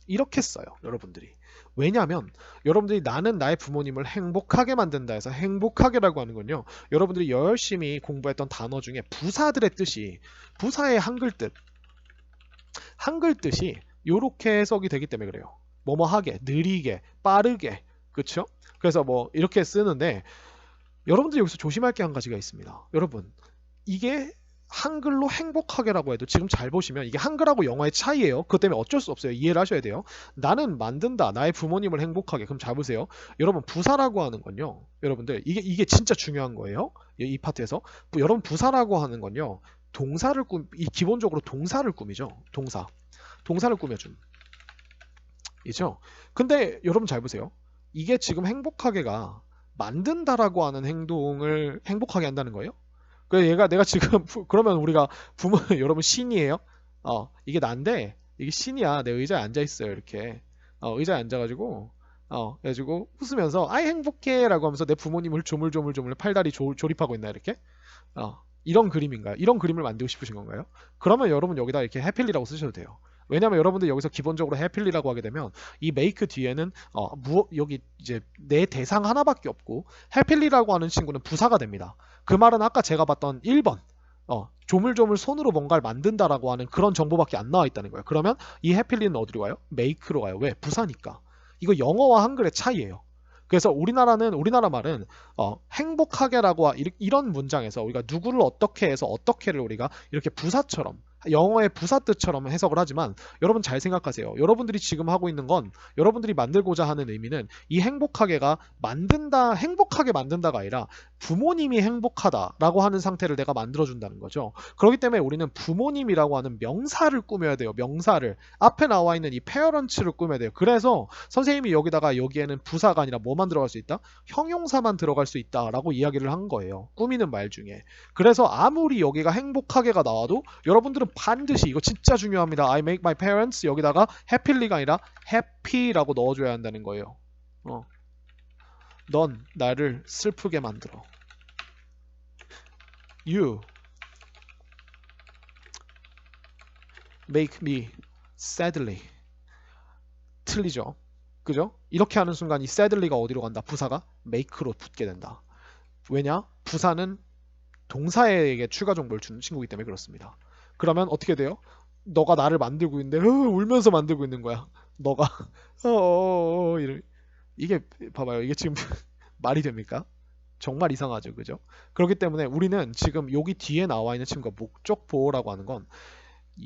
이렇게 써요. 여러분들이. 왜냐하면 여러분들이 나는 나의 부모님을 행복하게 만든다 해서 행복하게라고 하는 건요, 여러분들이 열심히 공부했던 단어 중에 부사들의 뜻이 부사의 한글 뜻이 이렇게 해석이 되기 때문에 그래요. 뭐뭐하게, 느리게, 빠르게, 그쵸? 그래서 뭐 이렇게 쓰는데 여러분들이 여기서 조심할 게 한 가지가 있습니다. 여러분, 이게 한글로 행복하게라고 해도 지금 잘 보시면 이게 한글하고 영어의 차이예요. 그것 때문에 어쩔 수 없어요. 이해를 하셔야 돼요. 나는 만든다 나의 부모님을 행복하게. 그럼 잘 보세요. 여러분, 부사라고 하는 건요, 여러분들 이게 진짜 중요한 거예요. 이 파트에서 여러분, 부사라고 하는 건요, 기본적으로 동사를 꾸미죠. 동사를 꾸며준 이죠. 근데 여러분 잘 보세요. 이게 지금 행복하게가 만든다라고 하는 행동을 행복하게 한다는 거예요. 그래서 내가 지금 그러면 우리가 여러분 신이에요? 이게 난데 이게 신이야. 내 의자에 앉아 있어요. 이렇게 의자에 앉아가지고 그래가지고 웃으면서 아이 행복해라고 하면서 내 부모님을 조물조물 팔다리 조립하고 있나 이렇게? 이런 그림인가요? 이런 그림을 만들고 싶으신 건가요? 그러면 여러분 여기다 이렇게 해필리라고 쓰셔도 돼요. 왜냐면 여러분들 여기서 기본적으로 해필리라고 하게 되면 이 make 뒤에는 여기 이제 내 대상 하나밖에 없고 해필리라고 하는 친구는 부사가 됩니다. 그 말은 아까 제가 봤던 1번 조물조물 손으로 뭔가를 만든다라고 하는 그런 정보밖에 안 나와 있다는 거예요. 그러면 이 해필리는 어디로 가요? make로 가요. 왜? 부사니까. 이거 영어와 한글의 차이예요. 그래서 우리나라 말은 행복하게라고 이런 문장에서 우리가 누구를 어떻게 해서 어떻게를 우리가 이렇게 부사처럼 영어의 부사 뜻처럼 해석을 하지만 여러분 잘 생각하세요. 여러분들이 지금 하고 있는 건 여러분들이 만들고자 하는 의미는 이 행복하게가 행복하게 만든다가 아니라 부모님이 행복하다라고 하는 상태를 내가 만들어준다는 거죠. 그렇기 때문에 우리는 부모님이라고 하는 명사를 꾸며야 돼요. 명사를. 앞에 나와 있는 이 parents를 꾸며야 돼요. 그래서 선생님이 여기에는 부사가 아니라 뭐만 들어갈 수 있다? 형용사만 들어갈 수 있다라고 이야기를 한 거예요. 꾸미는 말 중에. 그래서 아무리 여기가 행복하게가 나와도 여러분들은 반드시 이거 진짜 중요합니다. I make my parents 여기다가 happy가 아니라 happy라고 넣어줘야 한다는 거예요. 넌 나를 슬프게 만들어. You make me sadly. 틀리죠. 그죠? 이렇게 하는 순간 이 sadly가 어디로 간다? 부사가 make로 붙게 된다. 왜냐? 부사는 동사에게 추가 정보를 주는 친구이기 때문에 그렇습니다. 그러면 어떻게 돼요? 너가 나를 만들고 있는데 울면서 만들고 있는 거야. 너가 이게 봐봐요. 이게 지금 말이 됩니까? 정말 이상하죠. 그죠? 그렇기 때문에 우리는 지금 여기 뒤에 나와 있는 친구가 목적 보호라고 하는 건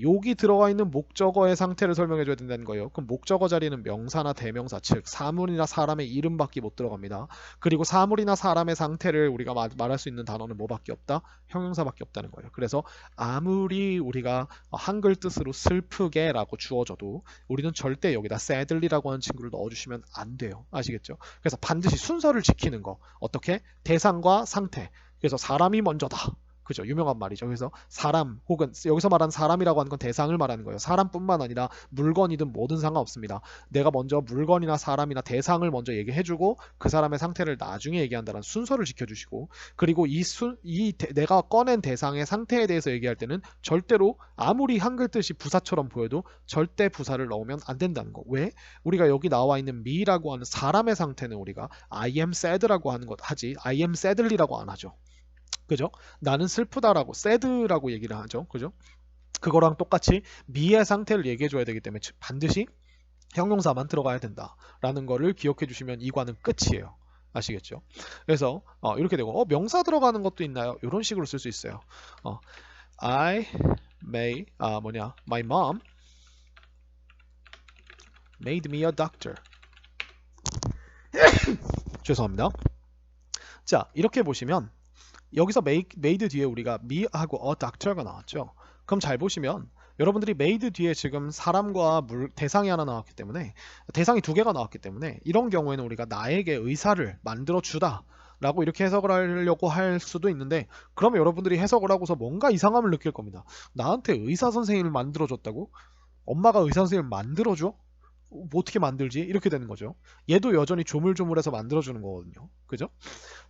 여기 들어가 있는 목적어의 상태를 설명해 줘야 된다는 거예요. 그럼 목적어 자리는 명사나 대명사, 즉 사물이나 사람의 이름밖에 못 들어갑니다. 그리고 사물이나 사람의 상태를 우리가 말할 수 있는 단어는 뭐밖에 없다? 형용사밖에 없다는 거예요. 그래서 아무리 우리가 한글 뜻으로 슬프게라고 주어져도 우리는 절대 여기다 sadly라고 하는 친구를 넣어주시면 안 돼요. 아시겠죠? 그래서 반드시 순서를 지키는 거. 어떻게? 대상과 상태. 그래서 사람이 먼저다. 그죠? 유명한 말이죠. 그래서 사람 혹은 여기서 말하는 사람이라고 하는 건 대상을 말하는 거예요. 사람뿐만 아니라 물건이든 뭐든 상관없습니다. 내가 먼저 물건이나 사람이나 대상을 먼저 얘기해주고 그 사람의 상태를 나중에 얘기한다는 순서를 지켜주시고 그리고 내가 꺼낸 대상의 상태에 대해서 얘기할 때는 절대로 아무리 한글 뜻이 부사처럼 보여도 절대 부사를 넣으면 안 된다는 거. 왜? 우리가 여기 나와 있는 me라고 하는 사람의 상태는 우리가 I am sad라고 하는 것 하지 I am sadly라고 안 하죠. 그죠? 나는 슬프다라고 sad라고 얘기를 하죠. 그죠? 그거랑 똑같이 me의 상태를 얘기해 줘야 되기 때문에 반드시 형용사만 들어가야 된다라는 거를 기억해 주시면 이 과는 끝이에요. 아시겠죠? 그래서 이렇게 되고 명사 들어가는 것도 있나요? 이런 식으로 쓸 수 있어요. I my mom made me a doctor. 죄송합니다. 자, 이렇게 보시면 여기서 made 뒤에 우리가 me하고 a doctor가 나왔죠. 그럼 잘 보시면 여러분들이 made 뒤에 지금 사람과 대상이 하나 나왔기 때문에 대상이 두 개가 나왔기 때문에 이런 경우에는 우리가 나에게 의사를 만들어 주다 라고 이렇게 해석을 하려고 할 수도 있는데 그러면 여러분들이 해석을 하고서 뭔가 이상함을 느낄 겁니다. 나한테 의사 선생님을 만들어 줬다고? 엄마가 의사 선생님을 만들어 줘? 뭐 어떻게 만들지? 이렇게 되는 거죠. 얘도 여전히 조물조물해서 만들어 주는 거거든요. 그죠?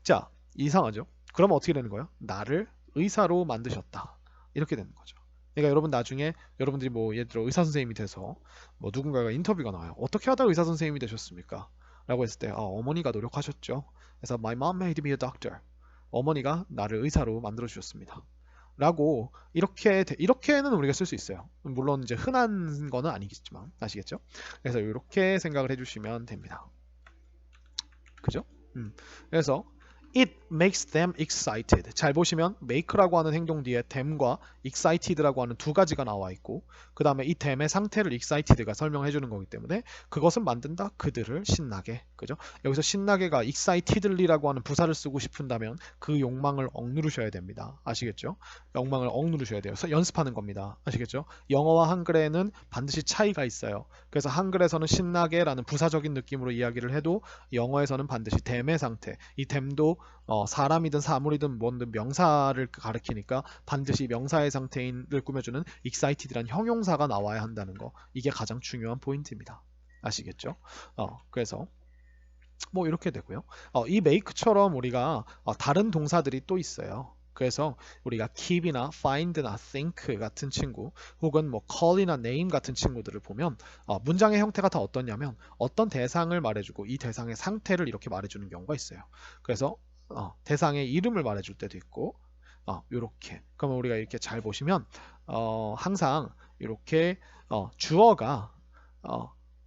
자, 이상하죠? 그러면 어떻게 되는 거예요? 나를 의사로 만드셨다. 이렇게 되는 거죠. 그러니까 여러분 나중에 여러분들이 뭐 예를 들어 의사 선생님이 돼서 뭐 누군가가 인터뷰가 나와요. 어떻게 하다 의사 선생님이 되셨습니까? 라고 했을 때 어머니가 노력하셨죠. 그래서 my mom made me a doctor. 어머니가 나를 의사로 만들어 주셨습니다. 라고 이렇게는 우리가 쓸 수 있어요. 물론 이제 흔한 거는 아니겠지만 아시겠죠? 그래서 이렇게 생각을 해주시면 됩니다. 그죠? 그래서 It makes them excited. 잘 보시면 make라고 하는 행동 뒤에 them과 excited라고 하는 두 가지가 나와 있고 그 다음에 이 them의 상태를 excited가 설명해 주는 거기 때문에 그것은 만든다 그들을 신나게. 그죠? 여기서 신나게가 excitedly라고 하는 부사를 쓰고 싶은다면 그 욕망을 억누르셔야 됩니다. 아시겠죠? 욕망을 억누르셔야 돼요. 그래서 연습하는 겁니다. 아시겠죠? 영어와 한글에는 반드시 차이가 있어요. 그래서 한글에서는 신나게라는 부사적인 느낌으로 이야기를 해도 영어에서는 반드시 them의 상태. 이 them도 사람이든 사물이든 뭐든 명사를 가리키니까 반드시 명사의 상태를 꾸며주는 excited라는 형용사가 나와야 한다는 거. 이게 가장 중요한 포인트입니다. 아시겠죠? 그래서 뭐 이렇게 되고요. 이 make처럼 우리가 다른 동사들이 또 있어요. 그래서 우리가 keep이나 find나 think 같은 친구 혹은 뭐 call이나 name 같은 친구들을 보면 문장의 형태가 다 어떠냐면 어떤 대상을 말해주고 이 대상의 상태를 이렇게 말해주는 경우가 있어요. 그래서 대상의 이름을 말해줄 때도 있고 이렇게 그러면 우리가 이렇게 잘 보시면 항상 이렇게 주어가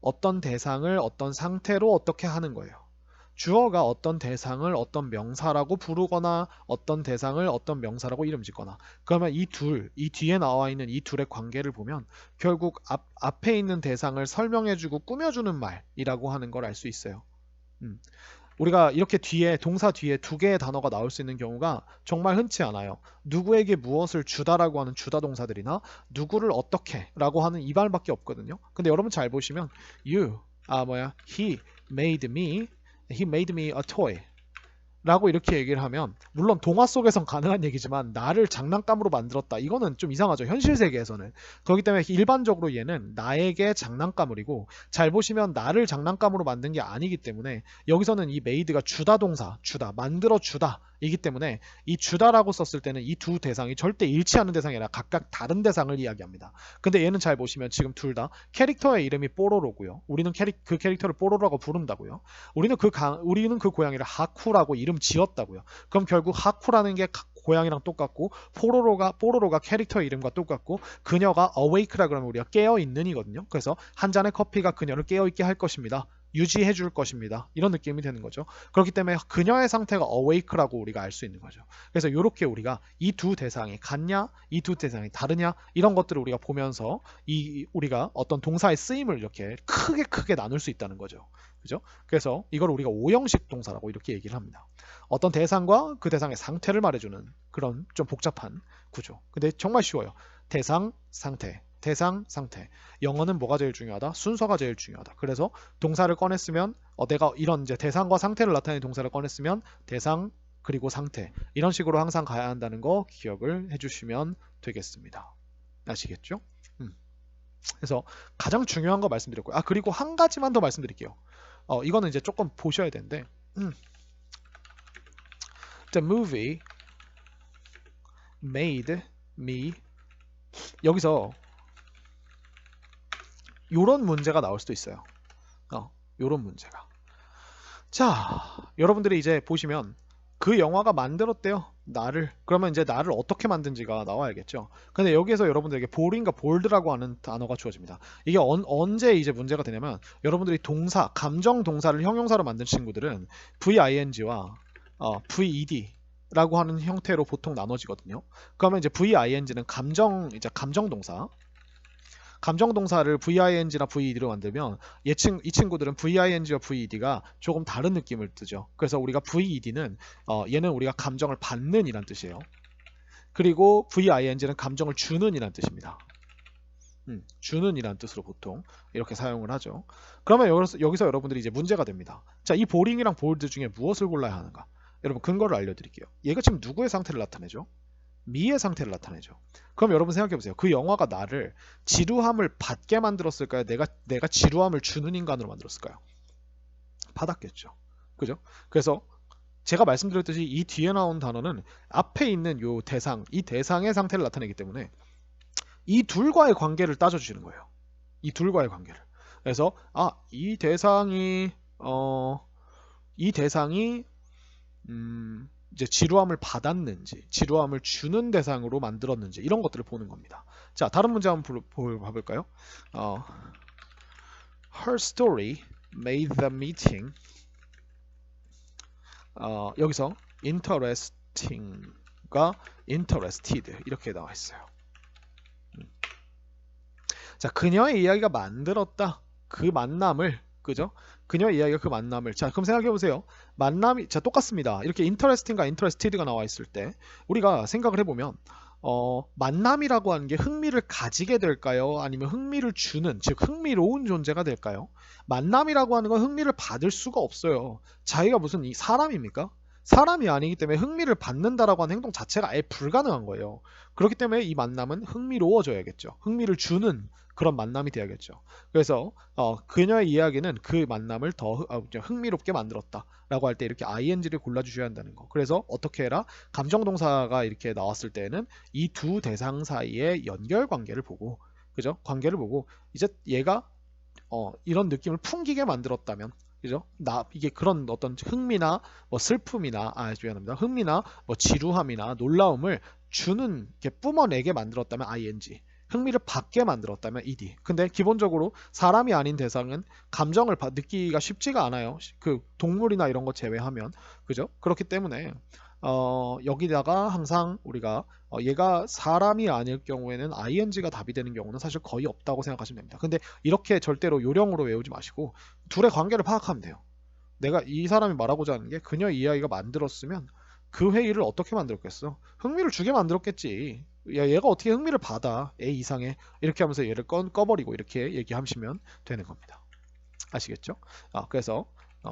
어떤 대상을 어떤 상태로 어떻게 하는 거예요. 주어가 어떤 대상을 어떤 명사라고 부르거나 어떤 대상을 어떤 명사라고 이름 짓거나 그러면 이 뒤에 나와 있는 이 둘의 관계를 보면 결국 앞에 있는 대상을 설명해주고 꾸며주는 말이라고 하는 걸 알 수 있어요. 우리가 이렇게 동사 뒤에 두 개의 단어가 나올 수 있는 경우가 정말 흔치 않아요. 누구에게 무엇을 주다라고 하는 주다 동사들이나 누구를 어떻게 라고 하는 이 말밖에 없거든요. 근데 여러분 잘 보시면 he made me a toy 라고 이렇게 얘기를 하면 물론 동화 속에선 가능한 얘기지만 나를 장난감으로 만들었다. 이거는 좀 이상하죠. 현실 세계에서는. 그렇기 때문에 일반적으로 얘는 나에게 장난감이고 잘 보시면 나를 장난감으로 만든 게 아니기 때문에 여기서는 이 made가 주다 동사, 주다, 만들어 주다 이기 때문에 이 주다라고 썼을 때는 이 두 대상이 절대 일치하는 대상이 아니라 각각 다른 대상을 이야기합니다. 근데 얘는 잘 보시면 지금 둘 다 캐릭터의 이름이 뽀로로고요. 우리는 그 캐릭터를 뽀로로라고 부른다고요. 우리는 그 고양이를 하쿠라고 이름 지었다고요. 그럼 결국 하쿠라는 게 고양이랑 똑같고 뽀로로가 캐릭터의 이름과 똑같고 그녀가 awake라 그러면 우리가 깨어 있는이거든요. 그래서 한 잔의 커피가 그녀를 깨어 있게 할 것입니다. 유지해 줄 것입니다. 이런 느낌이 되는 거죠. 그렇기 때문에 그녀의 상태가 awake라고 우리가 알 수 있는 거죠. 그래서 이렇게 우리가 이 두 대상이 같냐, 이 두 대상이 다르냐 이런 것들을 우리가 보면서 우리가 어떤 동사의 쓰임을 이렇게 크게 나눌 수 있다는 거죠. 그죠? 그래서 이걸 우리가 오형식 동사라고 이렇게 얘기를 합니다. 어떤 대상과 그 대상의 상태를 말해주는 그런 좀 복잡한 구조. 근데 정말 쉬워요. 대상, 상태. 대상, 상태. 영어는 뭐가 제일 중요하다? 순서가 제일 중요하다. 그래서 동사를 꺼냈으면 내가 이런 이제 대상과 상태를 나타내는 동사를 꺼냈으면 대상 그리고 상태 이런 식으로 항상 가야 한다는 거 기억을 해주시면 되겠습니다. 아시겠죠? 그래서 가장 중요한 거 말씀드렸고요. 그리고 한 가지만 더 말씀드릴게요. 이거는 이제 조금 보셔야 되는데 The movie made me 여기서 요런 문제가 나올 수도 있어요. 요런 문제가. 자, 여러분들이 이제 보시면 그 영화가 만들었대요. 나를. 그러면 이제 나를 어떻게 만든지가 나와야겠죠. 근데 여기에서 여러분들에게 볼인가 볼드라고 하는 단어가 주어집니다. 이게 언제 이제 문제가 되냐면 여러분들이 동사, 감정 동사를 형용사로 만든 친구들은 VING와 VED 라고 하는 형태로 보통 나눠지거든요. 그러면 이제 VING는 감정 동사. 감정 동사를 VING나 VED로 만들면 이 친구들은 VING와 VED가 조금 다른 느낌을 띠죠. 그래서 우리가 VED는 얘는 우리가 감정을 받는 이란 뜻이에요. 그리고 VING는 감정을 주는 이란 뜻입니다. 주는 이란 뜻으로 보통 이렇게 사용을 하죠. 그러면 여기서 여러분들이 이제 문제가 됩니다. 자, 이 보링이랑 볼드 중에 무엇을 골라야 하는가? 여러분 근거를 알려드릴게요. 얘가 지금 누구의 상태를 나타내죠? 미의 상태를 나타내죠. 그럼 여러분 생각해보세요. 그 영화가 나를 지루함을 받게 만들었을까요? 내가 지루함을 주는 인간으로 만들었을까요? 받았겠죠. 그죠? 그래서 제가 말씀드렸듯이 이 뒤에 나온 단어는 앞에 있는 요 대상, 이 대상의 상태를 나타내기 때문에 이 둘과의 관계를 따져주시는 거예요. 이 둘과의 관계를. 그래서 이 대상이 이제 지루함을 받았는지, 지루함을 주는 대상으로 만들었는지 이런 것들을 보는 겁니다. 자, 다른 문제 한번 봐볼까요? Her story made the meeting. 여기서 interesting과 interested 이렇게 나와 있어요. 자, 그녀의 이야기가 만들었다. 그 만남을, 그죠? 그녀의 이야기가 그 만남을. 자, 그럼 생각해 보세요. 만남이 똑같습니다. 이렇게 interesting과 interested가 나와 있을 때 우리가 생각을 해보면 만남이라고 하는 게 흥미를 가지게 될까요? 아니면 흥미를 주는, 즉 흥미로운 존재가 될까요? 만남이라고 하는 건 흥미를 받을 수가 없어요. 자기가 무슨 사람입니까? 사람이 아니기 때문에 흥미를 받는다라고 하는 행동 자체가 아예 불가능한 거예요. 그렇기 때문에 이 만남은 흥미로워져야겠죠. 흥미를 주는 그런 만남이 돼야겠죠. 그래서 그녀의 이야기는 그 만남을 더 흥미롭게 만들었다라고 할 때 이렇게 ing를 골라주셔야 한다는 거. 그래서 어떻게 해라? 감정동사가 이렇게 나왔을 때는 이 두 대상 사이의 연결 관계를 보고, 그죠? 관계를 보고 이제 얘가 이런 느낌을 풍기게 만들었다면, 그죠? 이게 그런 어떤 흥미나 뭐 슬픔이나 미안합니다. 흥미나 뭐 지루함이나 놀라움을 주는 게 뿜어내게 만들었다면 ing, 흥미를 받게 만들었다면 ed. 근데 기본적으로 사람이 아닌 대상은 감정을 느끼기가 쉽지가 않아요. 그 동물이나 이런 거 제외하면, 그죠? 그렇기 때문에 여기다가 항상 우리가 얘가 사람이 아닐 경우에는 ing가 답이 되는 경우는 사실 거의 없다고 생각하시면 됩니다. 근데 이렇게 절대로 요령으로 외우지 마시고 둘의 관계를 파악하면 돼요. 내가 이 사람이 말하고자 하는 게 그녀 이야기가 만들었으면 그 회의를 어떻게 만들었겠어? 흥미를 주게 만들었겠지. 야, 얘가 어떻게 흥미를 받아? A 이상에. 이렇게 하면서 얘를 꺼버리고 이렇게 얘기하시면 되는 겁니다. 아시겠죠? 그래서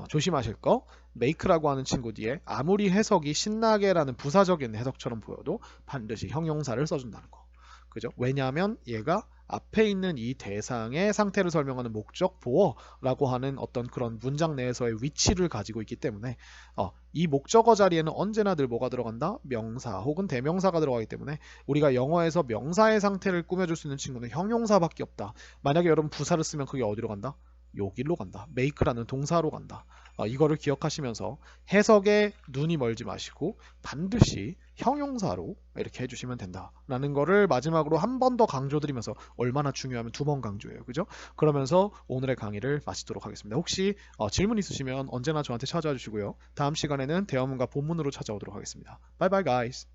조심하실 거, make라고 하는 친구 뒤에 아무리 해석이 신나게라는 부사적인 해석처럼 보여도 반드시 형용사를 써준다는 거. 그죠? 왜냐하면 얘가 앞에 있는 이 대상의 상태를 설명하는 목적 보어라고 하는 어떤 그런 문장 내에서의 위치를 가지고 있기 때문에 이 목적어 자리에는 언제나 늘 뭐가 들어간다? 명사 혹은 대명사가 들어가기 때문에 우리가 영어에서 명사의 상태를 꾸며줄 수 있는 친구는 형용사밖에 없다. 만약에 여러분 부사를 쓰면 그게 어디로 간다? 여기로 간다. make라는 동사로 간다. 이거를 기억하시면서 해석에 눈이 멀지 마시고 반드시 형용사로 이렇게 해주시면 된다라는 거를 마지막으로 한 번 더 강조드리면서, 얼마나 중요하면 두 번 강조해요. 그죠? 그러면서 오늘의 강의를 마치도록 하겠습니다. 혹시 질문 있으시면 언제나 저한테 찾아와 주시고요. 다음 시간에는 대화문과 본문으로 찾아오도록 하겠습니다. Bye bye guys.